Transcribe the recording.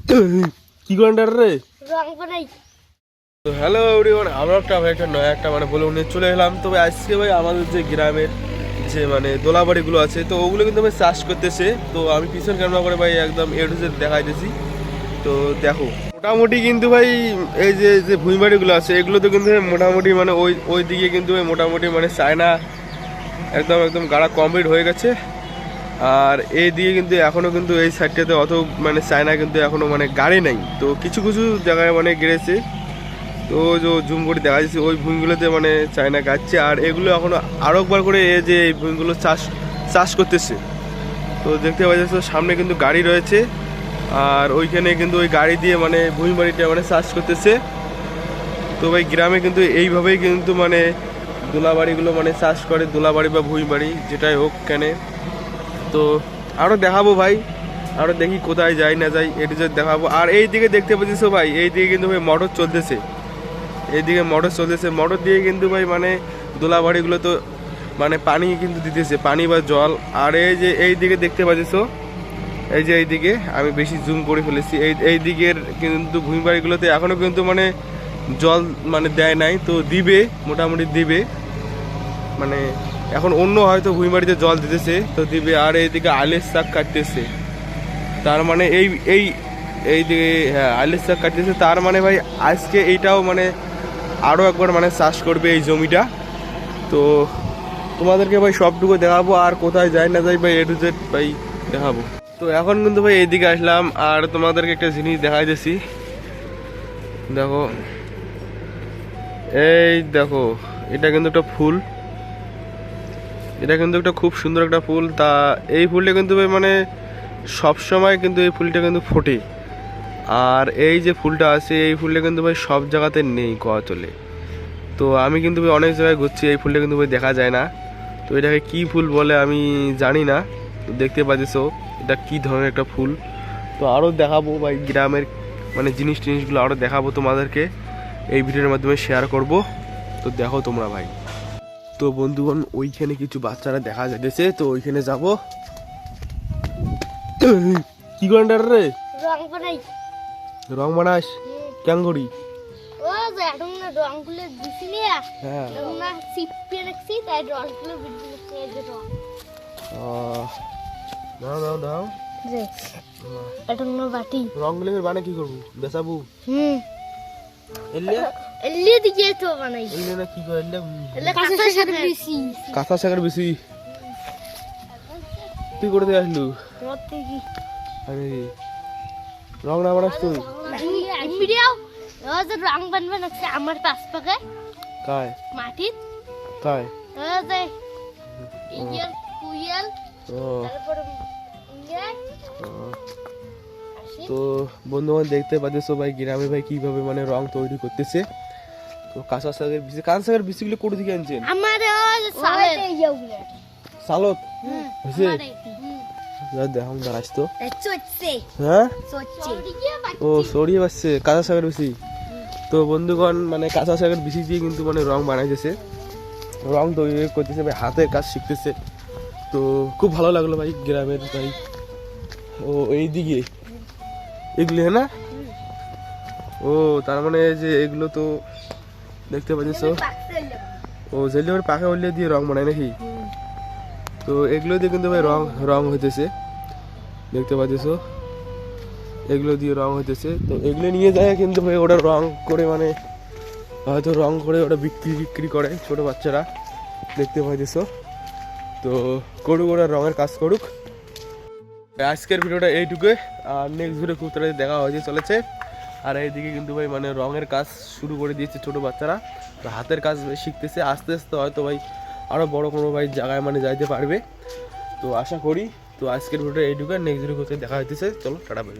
কি করেন রে? রং বানাই। তো হ্যালো এভরিওয়ান, আমরা একটা নয়া একটা বলে নিয়ে চলে এলাম। তবে আজকে ভাই আমাদের যে গ্রামের যে দোলাবাড়িগুলো আছে, তো ওগুলো কিন্তু ভাই চাষ করতেছে। তো আমি পিছন ক্যামেরা করে ভাই একদম এ টু জেড দেখাইতেছি। তো দেখো মোটামুটি কিন্তু ভাই এই যে যে ভুঁইবাড়িগুলো আছে এগুলো তো কিন্তু মোটামুটি ওই দিকে কিন্তু মোটামুটি চায়না একদম একদম গাড়া কমপ্লিট হয়ে গেছে। আর এই দিকে কিন্তু এখনো কিন্তু এই সাইডটাতে অত চায়না কিন্তু এখনো গাড়ি নেই। তো কিছু কিছু জায়গায় গেড়েছে। তো যে জুম করে দেখা যাচ্ছে ওই ভূমিগুলোতে চায়না গাচ্ছে। আর এগুলো এখনো আরো একবার করে এই যে এই ভূমিগুলো চাষ করতেছে। তো দেখতে পাচ্ছ সামনে কিন্তু গাড়ি রয়েছে। আর ওইখানে কিন্তু ওই গাড়ি দিয়ে ভূমি বাড়িটা চাষ করতেছে। তো ভাই গ্রামে কিন্তু এইভাবেই কিন্তু দোলাবাড়িগুলো চাষ করে, দোলাবাড়ি বা ভূমি বাড়ি যেটাই হোক কেন। তো আরও দেখাবো ভাই, আরও দেখি কোথায় যাই না যাই এটি দেখাবো। আর এই দিকে দেখতে পাচ্ছিস ভাই, এই দিকে কিন্তু ভাই মোটর চলতেছে। এইদিকে মোটর চলতেছে, মোটর দিয়ে কিন্তু ভাই দোলাবাড়িগুলো তো পানি কিন্তু দিতেছে, পানি বা জল। আর এই যে এই দিকে দেখতে পাচ্ছিস, এই যে এই দিকে আমি বেশি জুম করে ফেলেছি, এই দিকের কিন্তু ভূমি বাড়িগুলোতে এখনো কিন্তু জল দেয় নাই। তো দিবে, মোটামুটি দিবে। এখন অন্য হয়তো ভূমি বাড়িতে জল দিতেছে, তো দিবে। আর এইদিকে আইলের শাক কাটতেছে, তার এই এই এইদিকে হ্যাঁ আইলের শাক কাটতেছে। তার ভাই আজকে এইটাও আরও একবার চাষ করবে এই জমিটা। তো তোমাদেরকে ভাই সবটুকু দেখাবো, আর কোথায় যাই না যাই ভাই এ টু জেড ভাই দেখাবো। তো এখন কিন্তু ভাই এইদিকে আসলাম আর তোমাদেরকে একটা জিনিস দেখাইতেছি। দেখো, এই দেখো, এটা কিন্তু একটা ফুল, এটা কিন্তু একটা খুব সুন্দর একটা ফুল। তা এই ফুলটা কিন্তু ভাই সব সময় কিন্তু এই ফুলটা কিন্তু ফোটে। আর এই যে ফুলটা আছে এই ফুলটা কিন্তু ভাই সব জায়গাতে নেই কোয়া চলে। তো আমি কিন্তু ভাই অনেক জায়গায় ঘুরছি, এই ফুলটা কিন্তু ভাই দেখা যায় না। তো এটাকে কি ফুল বলে আমি জানি না। তো দেখতে পাচ্ছ এটা কি ধরনের একটা ফুল। তো আরও দেখাবো ভাই গ্রামের জিনিসগুলো আরও দেখাবো তোমাদেরকে, এই ভিডিওর মাধ্যমে শেয়ার করব। তো দেখো তোমরা ভাই। তো বন্ধুগণ ওইখানে কিছু বাচ্চারা দেখা যাচ্ছে, তো ওইখানে যাব। কি করেন রে? রং বানাই। রং বানাস কেন করি? ও যে এখন না রংগুলো দিছি না, হ্যাঁ এখন না চিপে রাখছি, তাই রংগুলো বিদ্যুৎ নিয়ে যে রং। দাও দাও দাও যে এখন না বাটি রংগুলো বানাই কি করবো? বেচাবো? এলিয়ে দিকে তো বানাই। এলে না কি করে? এলে কাঁচা শাকের বেশি। কাঁচা শাকের বেশি তুই করতে আসলু? করতে কি আরে রং না বানাস তুই? ভিডিও ও যে রং বানবে না আমার পাশ পাকে কায় মাটির কায় ও যে ইয়েল কুয়েল ও তারপর ইয়ে। তো বন্ধুগণ দেখতে পাচ্ছ ভাই গ্রামে ভাই কিভাবে রং তৈরি করতেছে। তো কাঁচা শাকের বিচি, কাঁচা শাকের বিচিগুলো কোথা থেকে আনছেন? আমার সালে ইয়েগুলো সালত হইছে দেখো দাঁড়াস তো। চচ্ছে হ্যাঁ চচ্ছে ও সরিয়ে পাচ্ছে কাঁচা শাকের বিচি। তো বন্ধুগণ কাঁচা শাকের বিচি দিয়ে কিন্তু রং বানাইতেছে, রং তৈরি করতেছে ভাই, হাতের কাজ শিখতেছে। তো খুব ভালো লাগলো ভাই গ্রামের ভাই। ও এইদিকে এগুলি হ্যাঁ না? ও তার যে এগুলো তো দেখতে পাচ্ছ, ও যেগুলো পাখা উল্লে দিয়ে রং বানায় নাকি? তো এগুলো দিয়ে কিন্তু ভাই রং হইতেছে, দেখতে পাচ্ছ এগুলো দিয়ে রং হইতেছে। তো এগুলো নিয়ে যায় কিন্তু ভাই ওটা রং করে হয়তো রং করে ওটা বিক্রি করে ছোট বাচ্চারা, দেখতে পাইতেছ। তো করুক ওরা রঙের কাজ করুক। আজকের ভিডিওটা এইটুকুই, আর নেক্সট ভিডিও খুব তাড়াতাড়ি দেখা হয়ে চলেছে। আর এইদিকে কিন্তু ভাই রঙের কাজ শুরু করে দিয়েছে ছোট বাচ্চারা, তো হাতের কাজ শিখতেছে আস্তে আস্তে, হয়তো ভাই আরও বড় কোনো ভাই জায়গায় যাইতে পারবে, তো আশা করি। তো আজকের ভিডিওটা এইটুকু, নেক্সট ভিডিও কোথায় দেখা হইতেছে, চলো টাটা বাই।